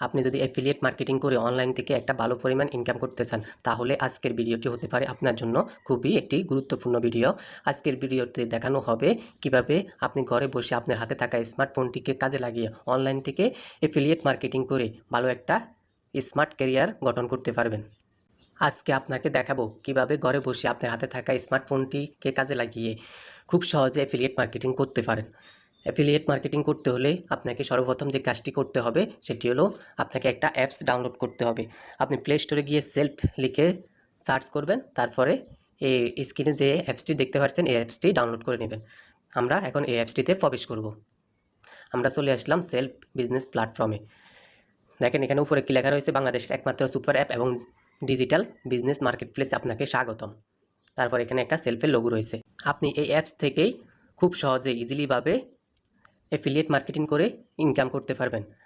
আপনি যদি affiliate marketing করে অনলাইন থেকে একটা ভালো পরিমাণ ইনকাম করতে চান, তাহলে আজকের ভিডিওটি হতে পারে আপনার জন্য খুবই একটি গুরুত্বপূর্ণ ভিডিও। আজকের ভিডিওতে দেখানো হবে কিভাবে আপনি ঘরে বসে আপনার হাতে থাকা স্মার্টফোনটিকে কাজে লাগিয়ে অনলাইন থেকে অ্যাফিলিয়েট মার্কেটিং করে ভালো একটা স্মার্ট ক্যারিয়ার গঠন করতে পারবেন। আজকে আপনাকে দেখাবো কিভাবে ঘরে বসে আপনার হাতে থাকা স্মার্টফোনটিকে কাজে লাগিয়ে খুব সহজে অ্যাফিলিয়েট মার্কেটিং করতে পারেন। অ্যাফিলিয়েট মার্কেটিং করতে হলে আপনাকে সর্বপ্রথম যে কাজটি করতে হবে সেটি হলো আপনাকে একটা অ্যাপস ডাউনলোড করতে হবে। আপনি প্লে স্টোরে গিয়ে সেলফ লিখে সার্চ করবেন, তারপরে এই স্ক্রিনে যে অ্যাপসটি দেখতে পাচ্ছেন এই অ্যাপসটি ডাউনলোড করে নেবেন। আমরা এখন এই অ্যাপসটিতে প্রবেশ করব। আমরা চলে আসলাম সেলফ বিজনেস প্ল্যাটফর্মে। দেখেন এখানে উপরে কি লেখা রয়েছে, বাংলাদেশের একমাত্র সুপার অ্যাপ এবং ডিজিটাল বিজনেস মার্কেটপ্লেসে আপনাকে স্বাগতম। তারপর এখানে একটা সেলফের লোগো রয়েছে। আপনি এই অ্যাপস থেকেই খুব সহজে ইজিলিভাবে অ্যাফিলিয়েট মার্কেটিং করে ইনকাম করতে পারবেন।